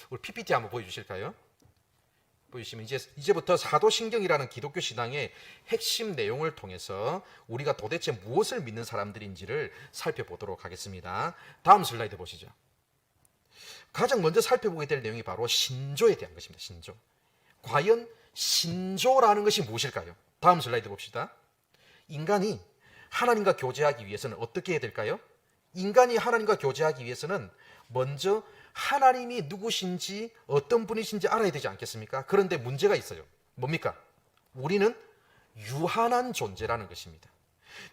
우리 PPT 한번 보여주실까요? 보이시면 이제부터 사도신경이라는 기독교 신앙의 핵심 내용을 통해서 우리가 도대체 무엇을 믿는 사람들인지를 살펴보도록 하겠습니다. 다음 슬라이드 보시죠. 가장 먼저 살펴보게 될 내용이 바로 신조에 대한 것입니다. 신조. 과연 신조라는 것이 무엇일까요? 다음 슬라이드 봅시다. 인간이 하나님과 교제하기 위해서는 어떻게 해야 될까요? 인간이 하나님과 교제하기 위해서는 먼저 하나님이 누구신지 어떤 분이신지 알아야 되지 않겠습니까? 그런데 문제가 있어요. 뭡니까? 우리는 유한한 존재라는 것입니다.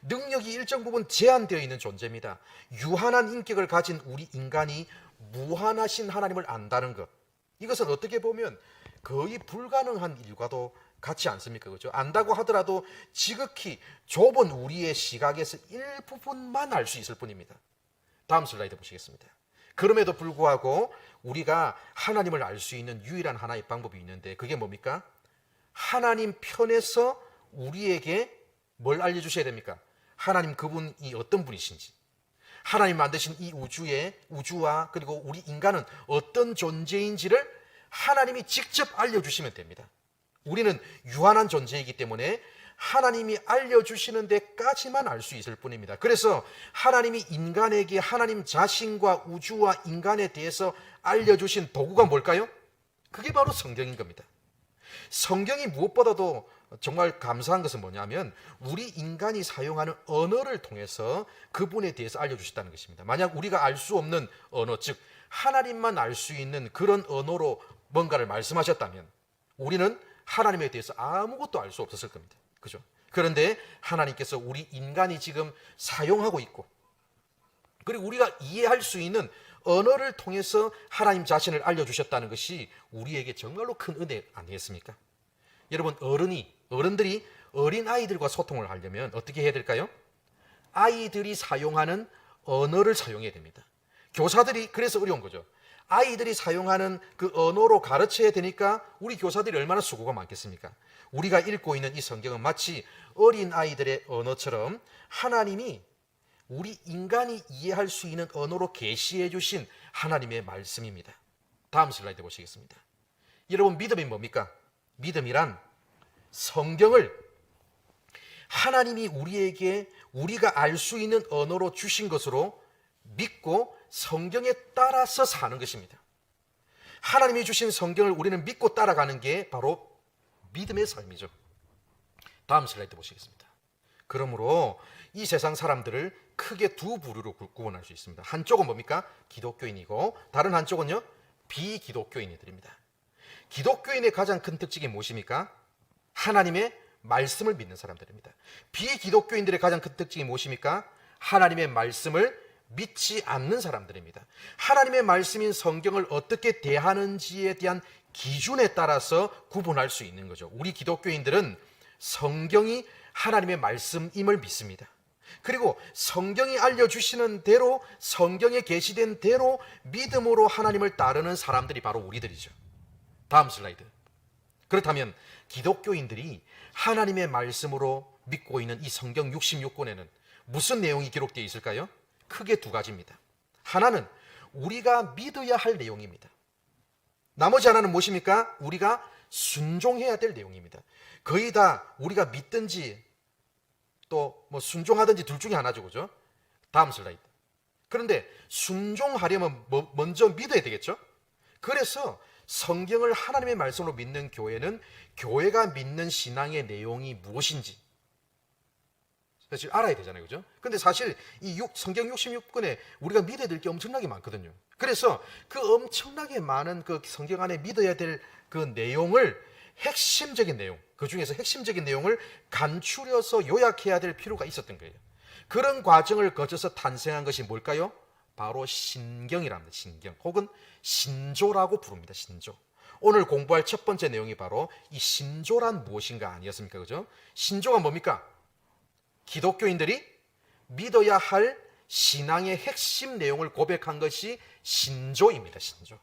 능력이 일정 부분 제한되어 있는 존재입니다. 유한한 인격을 가진 우리 인간이 무한하신 하나님을 안다는 것, 이것은 어떻게 보면 거의 불가능한 일과도 같지 않습니까? 그렇죠? 안다고 하더라도 지극히 좁은 우리의 시각에서 일부분만 알 수 있을 뿐입니다. 다음 슬라이드 보시겠습니다. 그럼에도 불구하고 우리가 하나님을 알 수 있는 유일한 하나의 방법이 있는데 그게 뭡니까? 하나님 편에서 우리에게 뭘 알려주셔야 됩니까? 하나님 그분이 어떤 분이신지, 하나님 만드신 이 우주와 그리고 우리 인간은 어떤 존재인지를 하나님이 직접 알려주시면 됩니다. 우리는 유한한 존재이기 때문에 하나님이 알려주시는 데까지만 알 수 있을 뿐입니다. 그래서 하나님이 인간에게 하나님 자신과 우주와 인간에 대해서 알려주신 도구가 뭘까요? 그게 바로 성경인 겁니다. 성경이 무엇보다도 정말 감사한 것은 뭐냐면 우리 인간이 사용하는 언어를 통해서 그분에 대해서 알려주셨다는 것입니다. 만약 우리가 알 수 없는 언어, 즉 하나님만 알 수 있는 그런 언어로 뭔가를 말씀하셨다면 우리는 하나님에 대해서 아무것도 알 수 없었을 겁니다. 그죠? 그런데 하나님께서 우리 인간이 지금 사용하고 있고 그리고 우리가 이해할 수 있는 언어를 통해서 하나님 자신을 알려주셨다는 것이 우리에게 정말로 큰 은혜 아니겠습니까? 여러분, 어른들이 어린아이들과 소통을 하려면 어떻게 해야 될까요? 아이들이 사용하는 언어를 사용해야 됩니다. 교사들이 그래서 어려운 거죠. 아이들이 사용하는 그 언어로 가르쳐야 되니까 우리 교사들이 얼마나 수고가 많겠습니까? 우리가 읽고 있는 이 성경은 마치 어린아이들의 언어처럼 하나님이 우리 인간이 이해할 수 있는 언어로 계시해 주신 하나님의 말씀입니다. 다음 슬라이드 보시겠습니다. 여러분, 믿음이 뭡니까? 믿음이란 성경을 하나님이 우리에게 우리가 알 수 있는 언어로 주신 것으로 믿고 성경에 따라서 사는 것입니다. 하나님이 주신 성경을 우리는 믿고 따라가는 게 바로 믿음의 삶이죠. 다음 슬라이드 보시겠습니다. 그러므로 이 세상 사람들을 크게 두 부류로 구분할 수 있습니다. 한쪽은 뭡니까? 기독교인이고 다른 한쪽은요? 비기독교인들입니다. 기독교인의 가장 큰 특징이 무엇입니까? 하나님의 말씀을 믿는 사람들입니다. 비기독교인들의 가장 큰 특징이 무엇입니까? 하나님의 말씀을 믿지 않는 사람들입니다. 하나님의 말씀인 성경을 어떻게 대하는지에 대한 기준에 따라서 구분할 수 있는 거죠. 우리 기독교인들은 성경이 하나님의 말씀임을 믿습니다. 그리고 성경이 알려주시는 대로 성경에 게시된 대로 믿음으로 하나님을 따르는 사람들이 바로 우리들이죠. 다음 슬라이드. 그렇다면 기독교인들이 하나님의 말씀으로 믿고 있는 이 성경 66권에는 무슨 내용이 기록되어 있을까요? 크게 두 가지입니다. 하나는 우리가 믿어야 할 내용입니다. 나머지 하나는 무엇입니까? 우리가 순종해야 될 내용입니다. 거의 다 우리가 믿든지 또 뭐 순종하든지 둘 중에 하나죠. 그죠? 다음 슬라이드. 그런데 순종하려면 먼저 믿어야 되겠죠? 그래서 성경을 하나님의 말씀으로 믿는 교회는 교회가 믿는 신앙의 내용이 무엇인지 사실 알아야 되잖아요. 그죠? 근데 사실 이 성경 66권에 우리가 믿어야 될 게 엄청나게 많거든요. 그래서 그 엄청나게 많은 그 성경 안에 믿어야 될 그 내용을 핵심적인 내용, 그 중에서 핵심적인 내용을 간추려서 요약해야 될 필요가 있었던 거예요. 그런 과정을 거쳐서 탄생한 것이 뭘까요? 바로 신경이랍니다. 신경 혹은 신조라고 부릅니다. 신조. 오늘 공부할 첫 번째 내용이 바로 이 신조란 무엇인가 아니었습니까? 그죠? 신조가 뭡니까? 기독교인들이 믿어야 할 신앙의 핵심 내용을 고백한 것이 신조입니다. 신조.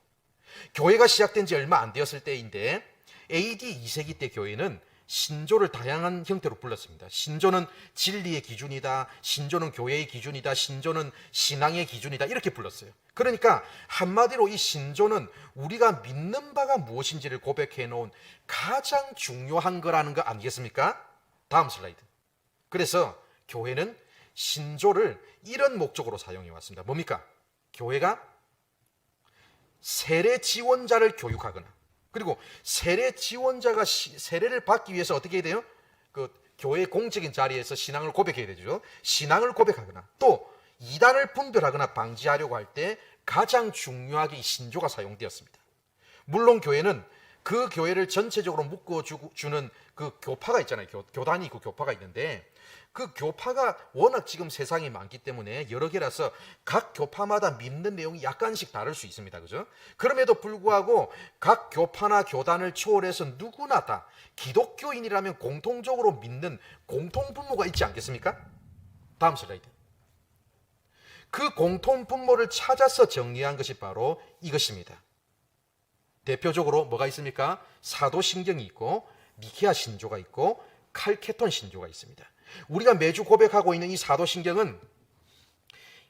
교회가 시작된 지 얼마 안 되었을 때인데 AD 2세기 때 교회는 신조를 다양한 형태로 불렀습니다. 신조는 진리의 기준이다. 신조는 교회의 기준이다. 신조는 신앙의 기준이다. 이렇게 불렀어요. 그러니까 한마디로 이 신조는 우리가 믿는 바가 무엇인지를 고백해 놓은 가장 중요한 거라는 거 아니겠습니까? 다음 슬라이드. 그래서 교회는 신조를 이런 목적으로 사용해 왔습니다. 뭡니까? 교회가 세례 지원자를 교육하거나, 그리고 세례 지원자가 세례를 받기 위해서 어떻게 해야 돼요? 그 교회 공적인 자리에서 신앙을 고백해야 되죠. 신앙을 고백하거나, 또 이단을 분별하거나 방지하려고 할 때 가장 중요하게 이 신조가 사용되었습니다. 물론 교회는 그 교회를 전체적으로 묶어주는 그 교파가 있잖아요. 교단이 있고 교파가 있는데, 그 교파가 워낙 지금 세상이 많기 때문에 여러 개라서 각 교파마다 믿는 내용이 약간씩 다를 수 있습니다. 그죠? 그럼에도 불구하고 각 교파나 교단을 초월해서 누구나 다 기독교인이라면 공통적으로 믿는 공통분모가 있지 않겠습니까? 다음 슬라이드. 그 공통분모를 찾아서 정리한 것이 바로 이것입니다. 대표적으로 뭐가 있습니까? 사도신경이 있고, 니케아 신조가 있고, 칼케톤 신조가 있습니다. 우리가 매주 고백하고 있는 이 사도신경은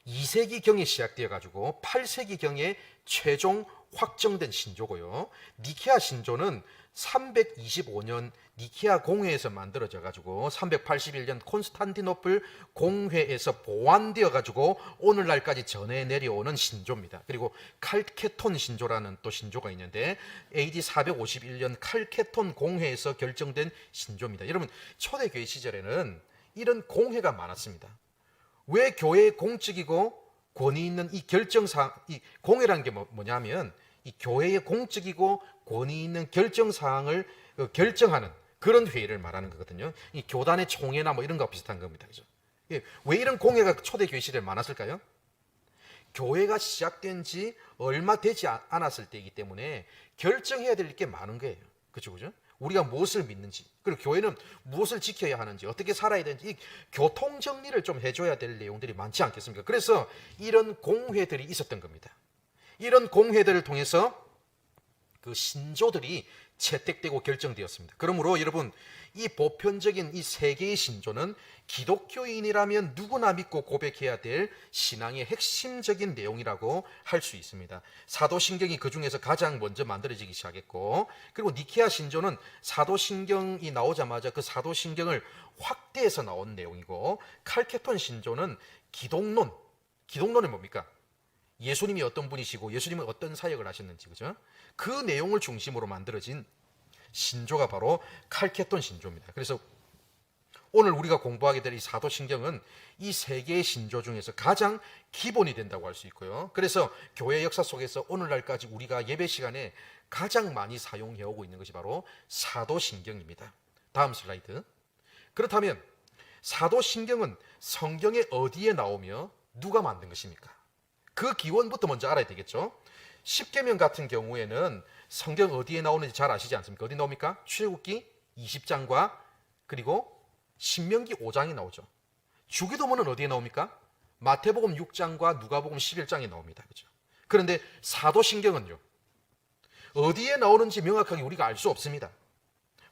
2세기경에 시작되어 가지고 8세기경에 최종 확정된 신조고요. 니케아 신조는 325년 니케아 공회에서 만들어져 가지고 381년 콘스탄티노플 공회에서 보완되어 가지고 오늘날까지 전해 내려오는 신조입니다. 그리고 칼케톤 신조라는 또 신조가 있는데 AD 451년 칼케톤 공회에서 결정된 신조입니다. 여러분, 초대교회 시절에는 이런 공회가 많았습니다. 왜 교회의 공적이고 권위 있는 이 결정사항, 이 공회라는 게 뭐냐면 이 교회의 공적이고 권위 있는 결정사항을 결정하는 그런 회의를 말하는 거거든요. 이 교단의 총회나 뭐 이런 거 비슷한 겁니다. 그죠? 왜 이런 공회가 초대교회 시대에 많았을까요? 교회가 시작된 지 얼마 되지 않았을 때이기 때문에 결정해야 될 게 많은 거예요. 그죠? 그죠? 우리가 무엇을 믿는지, 그리고 교회는 무엇을 지켜야 하는지, 어떻게 살아야 되는지, 이 교통 정리를 좀 해줘야 될 내용들이 많지 않겠습니까? 그래서 이런 공회들이 있었던 겁니다. 이런 공회들을 통해서 그 신조들이 채택되고 결정되었습니다. 그러므로 여러분, 이 보편적인 이 세 개의 신조는 기독교인이라면 누구나 믿고 고백해야 될 신앙의 핵심적인 내용이라고 할 수 있습니다. 사도신경이 그 중에서 가장 먼저 만들어지기 시작했고, 그리고 니케아 신조는 사도신경이 나오자마자 그 사도신경을 확대해서 나온 내용이고, 칼케톤 신조는 기독론은 뭡니까? 예수님이 어떤 분이시고 예수님은 어떤 사역을 하셨는지, 그죠? 그 내용을 중심으로 만들어진 신조가 바로 칼케톤 신조입니다. 그래서 오늘 우리가 공부하게 될 이 사도신경은 이 세 개의 신조 중에서 가장 기본이 된다고 할 수 있고요. 그래서 교회 역사 속에서 오늘날까지 우리가 예배 시간에 가장 많이 사용해 오고 있는 것이 바로 사도신경입니다. 다음 슬라이드. 그렇다면 사도신경은 성경에 어디에 나오며 누가 만든 것입니까? 그 기원부터 먼저 알아야 되겠죠. 십계명 같은 경우에는 성경 어디에 나오는지 잘 아시지 않습니까? 어디 나옵니까? 출애굽기 20장과 그리고 신명기 5장이 나오죠. 주기도문은 어디에 나옵니까? 마태복음 6장과 누가복음 11장에 나옵니다. 그죠? 그런데 사도신경은요, 어디에 나오는지 명확하게 우리가 알 수 없습니다.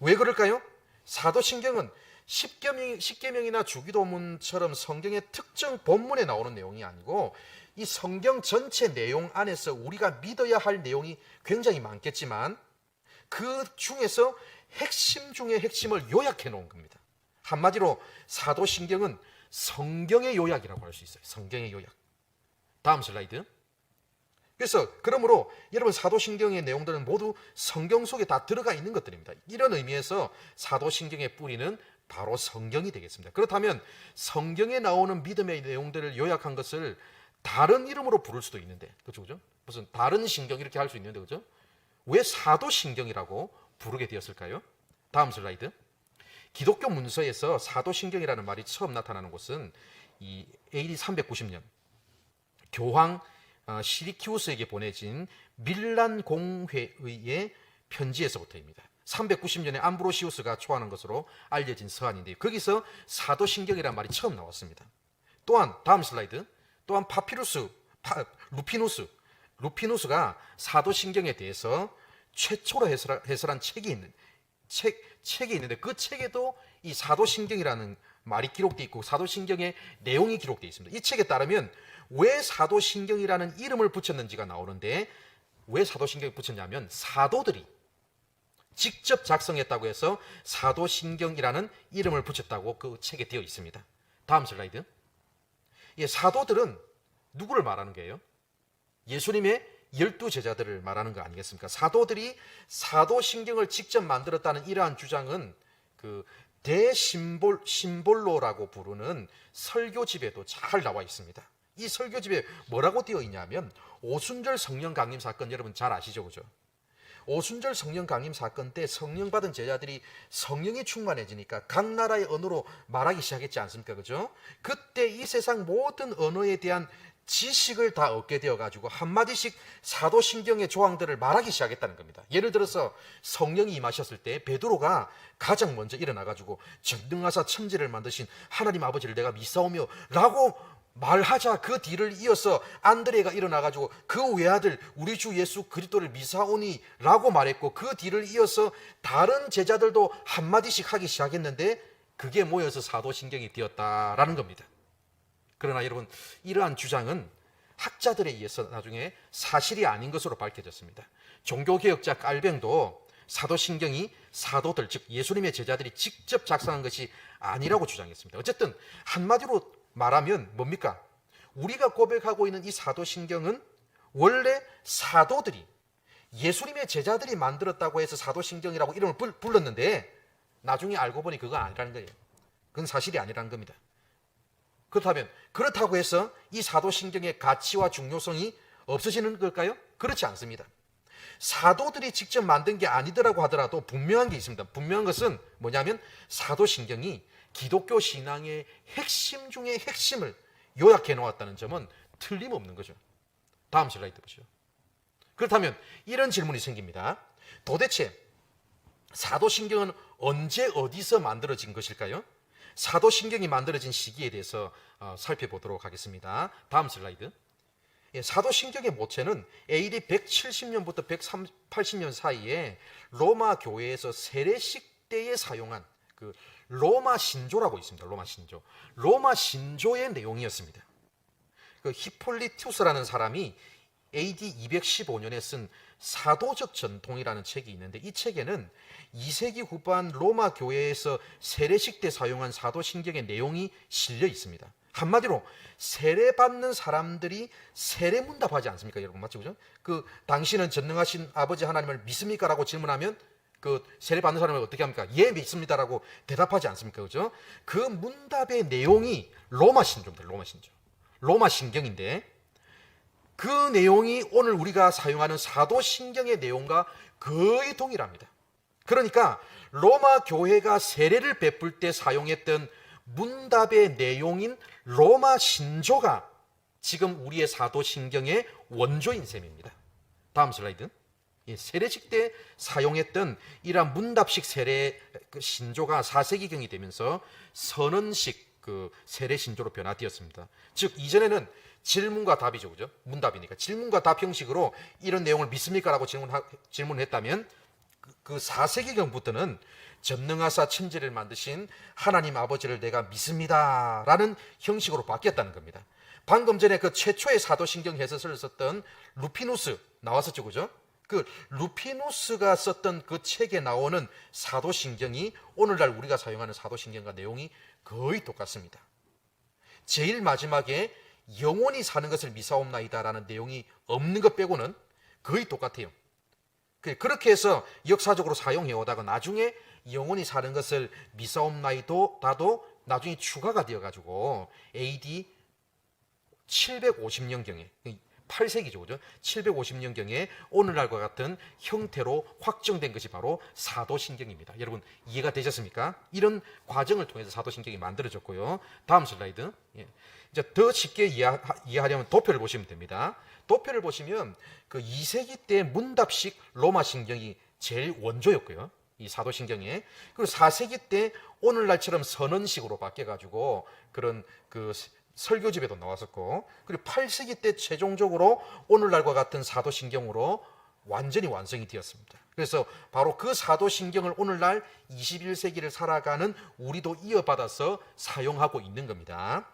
왜 그럴까요? 사도신경은 십계명이나 주기도문처럼 성경의 특정 본문에 나오는 내용이 아니고 이 성경 전체 내용 안에서 우리가 믿어야 할 내용이 굉장히 많겠지만 그 중에서 핵심 중의 핵심을 요약해 놓은 겁니다. 한마디로 사도신경은 성경의 요약이라고 할 수 있어요. 성경의 요약. 다음 슬라이드. 그래서 그러므로 여러분, 사도신경의 내용들은 모두 성경 속에 다 들어가 있는 것들입니다. 이런 의미에서 사도신경의 뿌리는 바로 성경이 되겠습니다. 그렇다면 성경에 나오는 믿음의 내용들을 요약한 것을 다른 이름으로 부를 수도 있는데, 그렇죠, 그죠? 무슨 다른 신경 이렇게 할 수 있는데, 그죠? 왜 사도신경이라고 부르게 되었을까요? 다음 슬라이드. 기독교 문서에서 사도신경이라는 말이 처음 나타나는 곳은 이 AD 390년 교황 시리키우스에게 보내진 밀란 공회의 편지에서부터입니다. 390년에 암브로시우스가 초하는 것으로 알려진 서한인데, 거기서 사도신경이라는 말이 처음 나왔습니다. 또한 다음 슬라이드. 또한 루피누스가 사도신경에 대해서 최초로 해설한 책이 책이 있는데 그 책에도 이 사도신경이라는 말이 기록되어 있고 사도신경의 내용이 기록되어 있습니다. 이 책에 따르면 왜 사도신경이라는 이름을 붙였는지가 나오는데, 왜 사도신경을 붙였냐면 사도들이 직접 작성했다고 해서 사도신경이라는 이름을 붙였다고 그 책에 되어 있습니다. 다음 슬라이드. 예, 사도들은 누구를 말하는 거예요? 예수님의 12제자들을 말하는 거 아니겠습니까? 사도들이 사도신경을 직접 만들었다는 이러한 주장은 그 대심볼로라고 부르는 설교집에도 잘 나와 있습니다. 이 설교집에 뭐라고 되어 있냐면, 오순절 성령 강림 사건 여러분 잘 아시죠? 그죠? 오순절 성령 강림 사건 때 성령 받은 제자들이 성령이 충만해지니까 각 나라의 언어로 말하기 시작했지 않습니까? 그죠? 그때 이 세상 모든 언어에 대한 지식을 다 얻게 되어가지고 한마디씩 사도신경의 조항들을 말하기 시작했다는 겁니다. 예를 들어서 성령이 임하셨을 때 베드로가 가장 먼저 일어나가지고 전능하사 천지를 만드신 하나님 아버지를 내가 믿사오며 라고 말하자 그 뒤를 이어서 안드레가 일어나가지고 그 외아들 우리 주 예수 그리스도를 믿사오니 라고 말했고, 그 뒤를 이어서 다른 제자들도 한마디씩 하기 시작했는데 그게 모여서 사도신경이 되었다라는 겁니다. 그러나 여러분, 이러한 주장은 학자들에 의해서 나중에 사실이 아닌 것으로 밝혀졌습니다. 종교개혁자 깔뱅도 사도신경이 사도들, 즉 예수님의 제자들이 직접 작성한 것이 아니라고 주장했습니다. 어쨌든 한마디로 말하면 뭡니까? 우리가 고백하고 있는 이 사도신경은 원래 사도들이, 예수님의 제자들이 만들었다고 해서 사도신경이라고 이름을 불렀는데 나중에 알고 보니 그거 아니라는 거예요. 그건 사실이 아니라는 겁니다. 그렇다면 그렇다고 해서 이 사도신경의 가치와 중요성이 없어지는 걸까요? 그렇지 않습니다. 사도들이 직접 만든 게 아니더라고 하더라도 분명한 게 있습니다. 분명한 것은 뭐냐면 사도신경이 기독교 신앙의 핵심 중의 핵심을 요약해 놓았다는 점은 틀림없는 거죠. 다음 슬라이드 보시죠. 그렇다면 이런 질문이 생깁니다. 도대체 사도신경은 언제 어디서 만들어진 것일까요? 사도신경이 만들어진 시기에 대해서 살펴보도록 하겠습니다. 다음 슬라이드. 사도신경의 모체는 AD 170년부터 180년 사이에 로마 교회에서 세례식 때에 사용한 그 로마 신조라고 있습니다. 로마 신조의 내용이었습니다. 그 히폴리투스라는 사람이 AD 215년에 쓴 사도적 전통이라는 책이 있는데, 이 책에는 2세기 후반 로마 교회에서 세례식 때 사용한 사도신경의 내용이 실려 있습니다. 한마디로 세례받는 사람들이 세례문답하지 않습니까? 여러분 맞죠? 그죠? 그 당신은 전능하신 아버지 하나님을 믿습니까? 라고 질문하면 그 세례받는 사람을 어떻게 합니까? 예, 믿습니다라고 대답하지 않습니까? 그죠? 그 문답의 내용이 로마 신조입니다. 로마 신경인데, 그 내용이 오늘 우리가 사용하는 사도신경의 내용과 거의 동일합니다. 그러니까 로마 교회가 세례를 베풀 때 사용했던 문답의 내용인 로마 신조가 지금 우리의 사도신경의 원조인 셈입니다. 다음 슬라이드. 세례식 때 사용했던 이러한 문답식 세례 신조가 4세기경이 되면서 선언식 그 세례 신조로 변화되었습니다. 즉 이전에는 질문과 답이죠, 그죠? 문답이니까 질문과 답 형식으로 이런 내용을 믿습니까? 라고 질문을 했다면 그 4세기경부터는 전능하사 천지를 만드신 하나님 아버지를 내가 믿습니다 라는 형식으로 바뀌었다는 겁니다. 방금 전에 그 최초의 사도신경 해설을 썼던 루피누스 나왔었죠, 그죠? 그 루피누스가 썼던 그 책에 나오는 사도신경이 오늘날 우리가 사용하는 사도신경과 내용이 거의 똑같습니다. 제일 마지막에 영원히 사는 것을 미사옵나이다 라는 내용이 없는 것 빼고는 거의 똑같아요. 그렇게 해서 역사적으로 사용해 오다가 나중에 영원히 사는 것을 미사옵나이다도 나중에 추가가 되어 가지고 AD 750년경에 8세기죠, 그죠? 750년경에 오늘날과 같은 형태로 확정된 것이 바로 사도신경입니다. 여러분 이해가 되셨습니까? 이런 과정을 통해서 사도신경이 만들어졌고요. 다음 슬라이드. 이제 더 쉽게 이해하려면 도표를 보시면 됩니다. 도표를 보시면 그 2세기 때 문답식 로마 신경이 제일 원조였고요. 이 사도신경에. 그리고 4세기 때 오늘날처럼 선언식으로 바뀌어가지고 그런 그 설교집에도 나왔었고, 그리고 8세기 때 최종적으로 오늘날과 같은 사도신경으로 완전히 완성이 되었습니다. 그래서 바로 그 사도신경을 오늘날 21세기를 살아가는 우리도 이어받아서 사용하고 있는 겁니다.